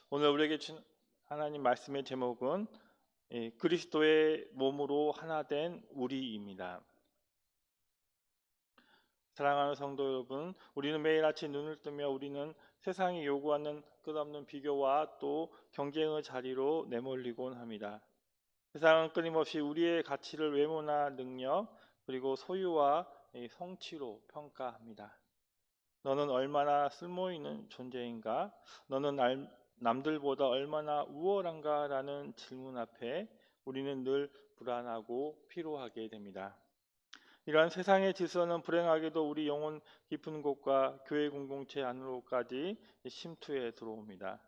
오늘 우리에게 준 하나님 말씀의 제목은 그리스도의 몸으로 하나 된 우리입니다. 사랑하는 성도 여러분, 우리는 매일 아침 눈을 뜨며 우리는 세상이 요구하는 끝없는 비교와 또 경쟁의 자리로 내몰리곤 합니다. 세상은 끊임없이 우리의 가치를 외모나 능력 그리고 소유와 성취로 평가합니다. 너는 얼마나 쓸모있는 존재인가? 너는 남들보다 얼마나 우월한가? 라는 질문 앞에 우리는 늘 불안하고 피로하게 됩니다. 이러한 세상의 질서는 불행하게도 우리 영혼 깊은 곳과 교회 공동체 안으로까지 침투해 들어옵니다.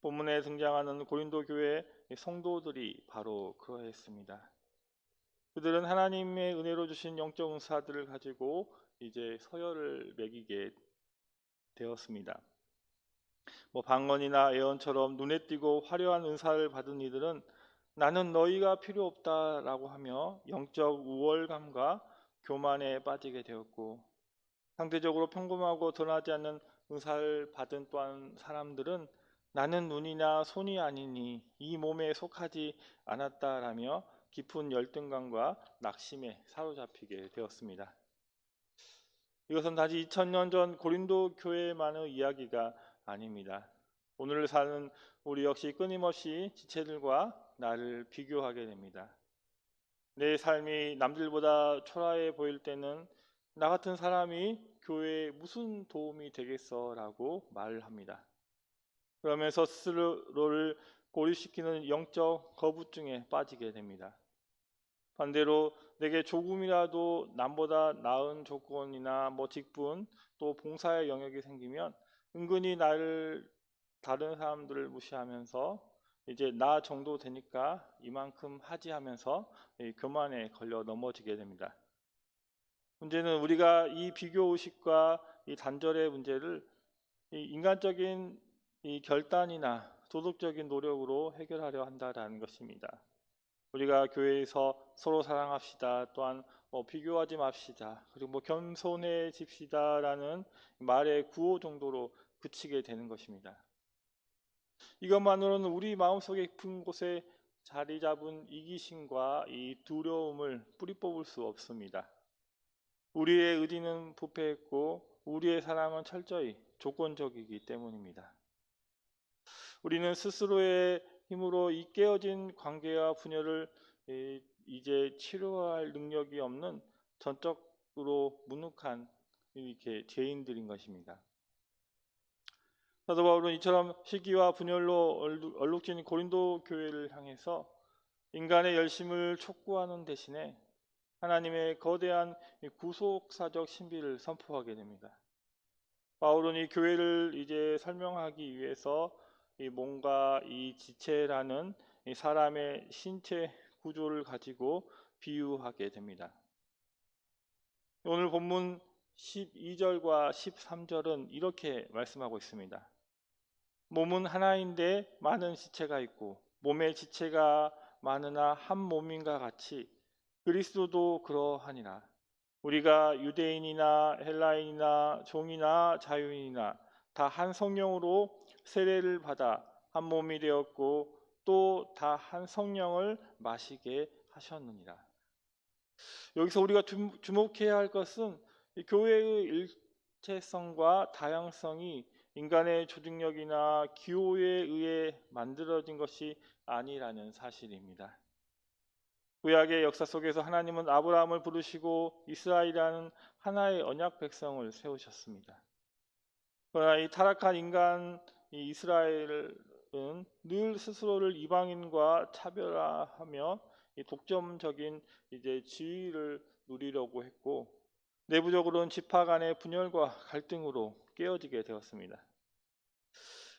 본문에 등장하는 고린도 교회 성도들이 바로 그러했습니다. 그들은 하나님의 은혜로 주신 영적 은사들을 가지고 이제 서열을 매기게 되었습니다. 방언이나 예언처럼 눈에 띄고 화려한 은사를 받은 이들은 나는 너희가 필요 없다라고 하며 영적 우월감과 교만에 빠지게 되었고, 상대적으로 평범하고 드러나지 않는 은사를 받은 또한 사람들은 나는 눈이나 손이 아니니 이 몸에 속하지 않았다라며 깊은 열등감과 낙심에 사로잡히게 되었습니다. 이것은 단지 2000년 전 고린도 교회만의 이야기가 아닙니다. 오늘 사는 우리 역시 끊임없이 지체들과 나를 비교하게 됩니다. 내 삶이 남들보다 초라해 보일 때는 나 같은 사람이 교회에 무슨 도움이 되겠어 라고 말을 합니다. 그러면서 스스로를 고립시키는 영적 거부증에 빠지게 됩니다. 반대로 내게 조금이라도 남보다 나은 조건이나 직분 또 봉사의 영역이 생기면 은근히 나를 다른 사람들을 무시하면서 이제 나 정도 되니까 이만큼 하지 하면서 교만에 걸려 넘어지게 됩니다. 문제는 우리가 이 비교 의식과 이 단절의 문제를 인간적인 이 결단이나 도덕적인 노력으로 해결하려 한다는 것입니다. 우리가 교회에서 서로 사랑합시다. 또한 비교하지 맙시다. 그리고 겸손해집시다라는 말의 구호 정도로 그치게 되는 것입니다. 이것만으로는 우리 마음속에 깊은 곳에 자리 잡은 이기심과 이 두려움을 뿌리 뽑을 수 없습니다. 우리의 의지는 부패했고 우리의 사랑은 철저히 조건적이기 때문입니다. 우리는 스스로의 힘으로 이 깨어진 관계와 분열을 이제 치료할 능력이 없는 전적으로 무능한 이렇게 죄인들인 것입니다. 사도 바울은 이처럼 시기와 분열로 얼룩진 고린도 교회를 향해서 인간의 열심을 촉구하는 대신에 하나님의 거대한 구속사적 신비를 선포하게 됩니다. 바울은 이 교회를 이제 설명하기 위해서 뭔가 이 지체라는 이 사람의 신체 구조를 가지고 비유하게 됩니다. 오늘 본문 12절과 13절은 이렇게 말씀하고 있습니다. 몸은 하나인데 많은 지체가 있고 몸의 지체가 많으나 한 몸인가 같이 그리스도도 그러하니라. 우리가 유대인이나 헬라인이나 종이나 자유인이나 다 한 성령으로 세례를 받아 한 몸이 되었고 또 다 한 성령을 마시게 하셨느니라. 여기서 우리가 주목해야 할 것은 이 교회의 일체성과 다양성이 인간의 조직력이나 기호에 의해 만들어진 것이 아니라는 사실입니다. 구약의 역사 속에서 하나님은 아브라함을 부르시고 이스라엘이라는 하나의 언약 백성을 세우셨습니다. 그러나 이 타락한 인간 이 이스라엘은 늘 스스로를 이방인과 차별화하며 이 독점적인 이제 지위를 누리려고 했고 내부적으로는 지파 간의 분열과 갈등으로 깨어지게 되었습니다.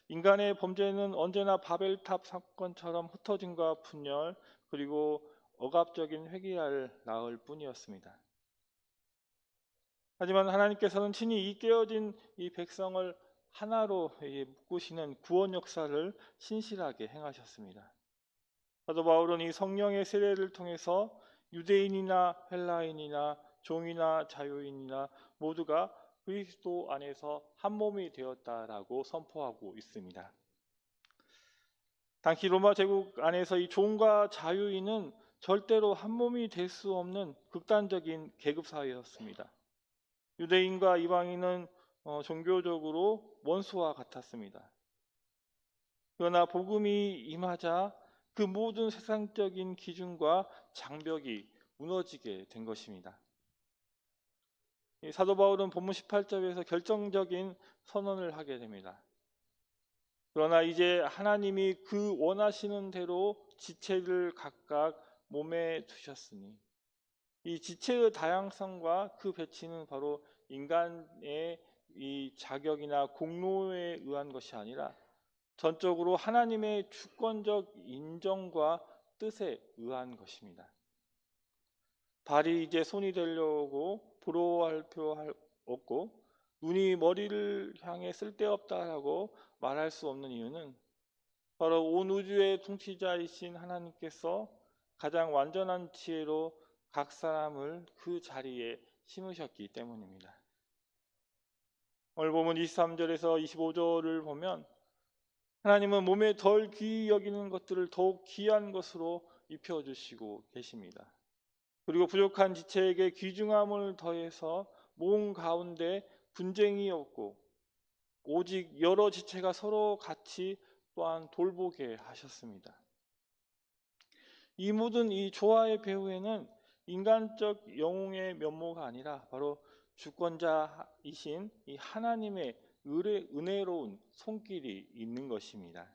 인간의 범죄는 언제나 바벨탑 사건처럼 흩어짐과 분열 그리고 억압적인 회귀를 낳을 뿐이었습니다. 하지만 하나님께서는 친히 이 깨어진 이 백성을 하나로 묶으시는 구원 역사를 신실하게 행하셨습니다. 사도 바울은 이 성령의 세례를 통해서 유대인이나 헬라인이나 종이나 자유인이나 모두가 그리스도 안에서 한 몸이 되었다라고 선포하고 있습니다. 당시 로마 제국 안에서 이 종과 자유인은 절대로 한 몸이 될 수 없는 극단적인 계급 사회였습니다. 유대인과 이방인은 종교적으로 원수와 같았습니다. 그러나 복음이 임하자 그 모든 세상적인 기준과 장벽이 무너지게 된 것입니다. 이 사도 바울은 본문 18절에서 결정적인 선언을 하게 됩니다. 그러나 이제 하나님이 그 원하시는 대로 지체를 각각 몸에 두셨으니, 이 지체의 다양성과 그 배치는 바로 인간의 이 자격이나 공로에 의한 것이 아니라 전적으로 하나님의 주권적 인정과 뜻에 의한 것입니다. 발이 이제 손이 되려고 부러워할 필요 없고, 눈이 머리를 향해 쓸데없다라고 말할 수 없는 이유는 바로 온 우주의 통치자이신 하나님께서 가장 완전한 지혜로 각 사람을 그 자리에 심으셨기 때문입니다. 오늘 보면 23절에서 25절을 보면 하나님은 몸에 덜 귀히 여기는 것들을 더욱 귀한 것으로 입혀주시고 계십니다. 그리고 부족한 지체에게 귀중함을 더해서 몸 가운데 분쟁이 없고 오직 여러 지체가 서로 같이 또한 돌보게 하셨습니다. 이 모든 이 조화의 배후에는 인간적 영웅의 면모가 아니라 바로 주권자이신 이 하나님의 은혜로운 손길이 있는 것입니다.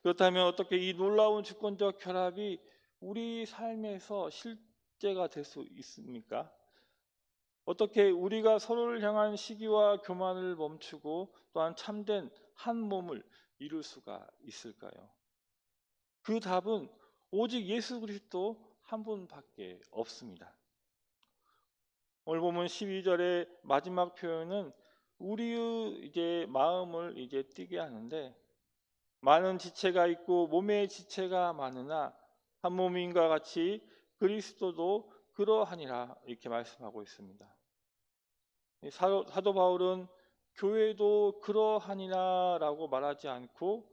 그렇다면 어떻게 이 놀라운 주권적 결합이 우리 삶에서 실제가 될 수 있습니까? 어떻게 우리가 서로를 향한 시기와 교만을 멈추고 또한 참된 한 몸을 이룰 수가 있을까요? 그 답은 오직 예수 그리스도 한 분밖에 없습니다. 오늘 보면 12절의 마지막 표현은 우리의 이제 마음을 이제 뛰게 하는데, 많은 지체가 있고 몸의 지체가 많으나 한 몸인과 같이 그리스도도 그러하니라 이렇게 말씀하고 있습니다. 사도 바울은 교회도 그러하니라라고 말하지 않고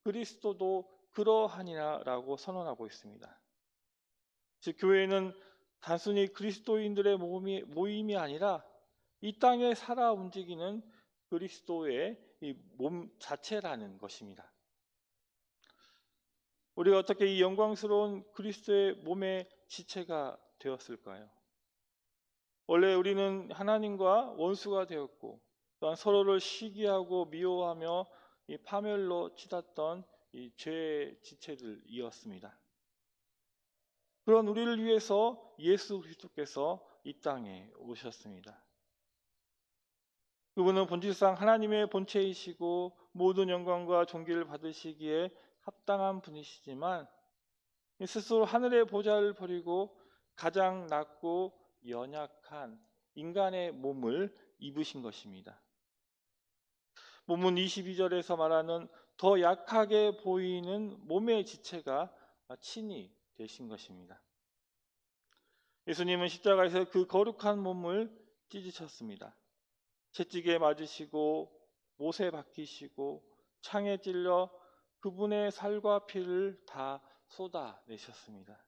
그리스도도 그러하니라라고 선언하고 있습니다. 즉 교회는 단순히 그리스도인들의 모임이 아니라 이 땅에 살아 움직이는 그리스도의 이 몸 자체라는 것입니다. 우리가 어떻게 이 영광스러운 그리스도의 몸의 지체가 되었을까요? 원래 우리는 하나님과 원수가 되었고 또한 서로를 시기하고 미워하며 이 파멸로 치닫던 이 죄의 지체들이었습니다. 그런 우리를 위해서 예수 그리스도께서 이 땅에 오셨습니다. 그분은 본질상 하나님의 본체이시고 모든 영광과 존귀를 받으시기에 합당한 분이시지만 스스로 하늘의 보좌를 버리고 가장 낮고 연약한 인간의 몸을 입으신 것입니다. 본문 22절에서 말하는 더 약하게 보이는 몸의 지체가 친히 되신 것입니다. 예수님은 십자가에서 그 거룩한 몸을 찢으셨습니다. 채찍에 맞으시고 못에 박히시고 창에 찔려 그분의 살과 피를 다 쏟아내셨습니다.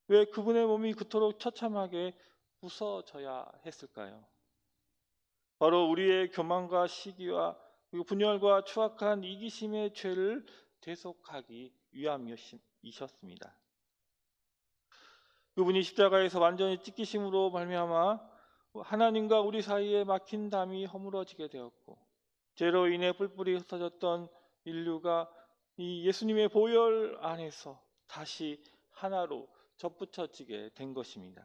왜 그분의 몸이 그토록 처참하게 부서져야 했을까요? 바로 우리의 교만과 시기와 그리고 분열과 추악한 이기심의 죄를 대속하기 위함이셨습니다. 그분이 십자가에서 완전히 찢기심으로 말미암아 하나님과 우리 사이에 막힌 담이 허물어지게 되었고, 죄로 인해 뿔뿔이 흩어졌던 인류가 이 예수님의 보혈 안에서 다시 하나로 접붙여지게 된 것입니다.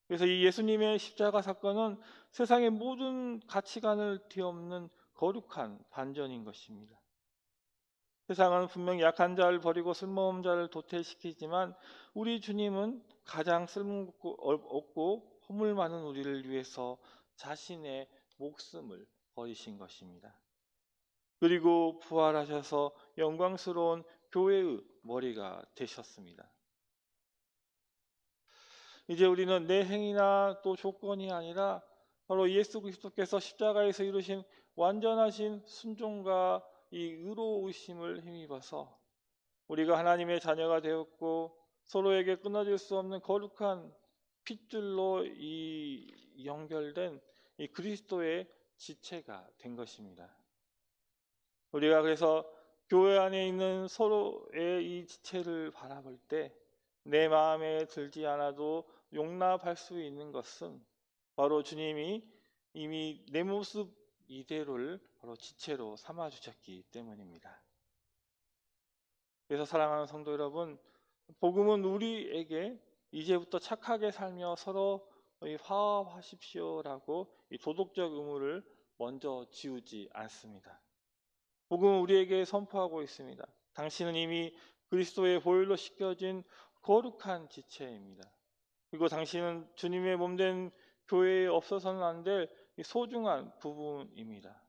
그래서 이 예수님의 십자가 사건은 세상의 모든 가치관을 뒤엎는 거룩한 반전인 것입니다. 세상은 분명히 약한 자를 버리고 쓸모없는 자를 도태시키지만 우리 주님은 가장 쓸모없고 허물 많은 우리를 위해서 자신의 목숨을 버리신 것입니다. 그리고 부활하셔서 영광스러운 교회의 머리가 되셨습니다. 이제 우리는 내 행위나 또 조건이 아니라 바로 예수 그리스도께서 십자가에서 이루신 완전하신 순종과 이 의로우심을 힘입어서 우리가 하나님의 자녀가 되었고 서로에게 끊어질 수 없는 거룩한 핏줄로 연결된 이 그리스도의 지체가 된 것입니다. 우리가 그래서 교회 안에 있는 서로의 이 지체를 바라볼 때 내 마음에 들지 않아도 용납할 수 있는 것은 바로 주님이 이미 내 모습 이대로를 바로 지체로 삼아 주셨기 때문입니다. 그래서 사랑하는 성도 여러분, 복음은 우리에게 이제부터 착하게 살며 서로 화합하십시오라고 이 도덕적 의무를 먼저 지우지 않습니다. 복음은 우리에게 선포하고 있습니다. 당신은 이미 그리스도의 보혈로 씻겨진 거룩한 지체입니다. 그리고 당신은 주님의 몸된 교회에 없어서는 안 될 소중한 부분입니다.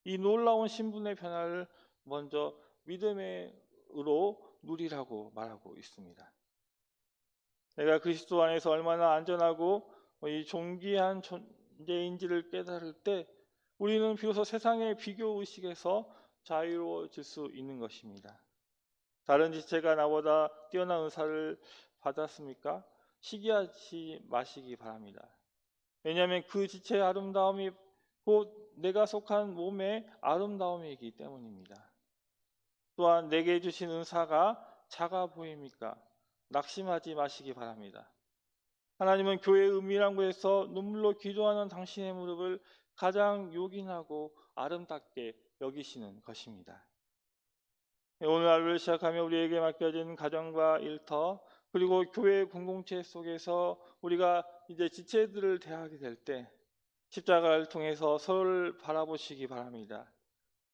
이 놀라운 신분의 변화를 먼저 믿음으로 누리라고 말하고 있습니다. 내가 그리스도 안에서 얼마나 안전하고 이 존귀한 존재인지를 깨달을 때 우리는 비로소 세상의 비교 의식에서 자유로워질 수 있는 것입니다. 다른 지체가 나보다 뛰어난 은사를 받았습니까? 시기하지 마시기 바랍니다. 왜냐하면 그 지체의 아름다움이 곧 내가 속한 몸의 아름다움이기 때문입니다. 또한 내게 주신 은사가 작아 보입니까? 낙심하지 마시기 바랍니다. 하나님은 교회의 은밀한 곳에서 눈물로 기도하는 당신의 무릎을 가장 요긴하고 아름답게 여기시는 것입니다. 오늘 하루를 시작하며 우리에게 맡겨진 가정과 일터 그리고 교회 공동체 속에서 우리가 이제 지체들을 대하게 될 때 십자가를 통해서 서로를 바라보시기 바랍니다.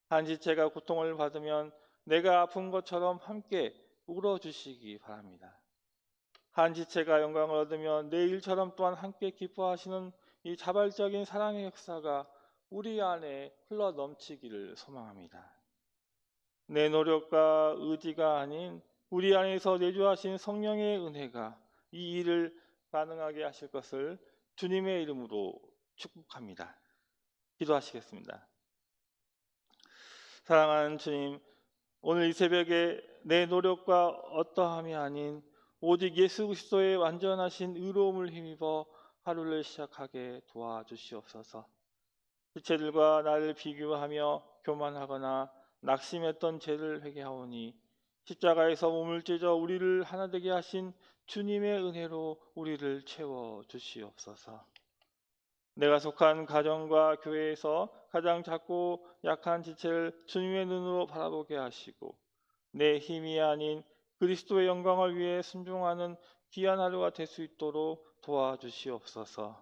한 지체가 고통을 받으면 내가 아픈 것처럼 함께 울어주시기 바랍니다. 한 지체가 영광을 얻으면 내 일처럼 또한 함께 기뻐하시는 이 자발적인 사랑의 역사가 우리 안에 흘러 넘치기를 소망합니다. 내 노력과 의지가 아닌 우리 안에서 내주하신 성령의 은혜가 이 일을 가능하게 하실 것을 주님의 이름으로 축복합니다. 기도하시겠습니다. 사랑하는 주님, 오늘 이 새벽에 내 노력과 어떠함이 아닌 오직 예수 그리스도의 완전하신 의로움을 힘입어 하루를 시작하게 도와주시옵소서. 지체들과 나를 비교하며 교만하거나 낙심했던 죄를 회개하오니 십자가에서 몸을 찢어 우리를 하나 되게 하신 주님의 은혜로 우리를 채워 주시옵소서. 내가 속한 가정과 교회에서 가장 작고 약한 지체를 주님의 눈으로 바라보게 하시고 내 힘이 아닌 그리스도의 영광을 위해 순종하는 귀한 하루가 될 수 있도록 도와주시옵소서.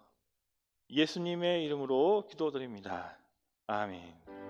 예수님의 이름으로 기도드립니다. 아멘.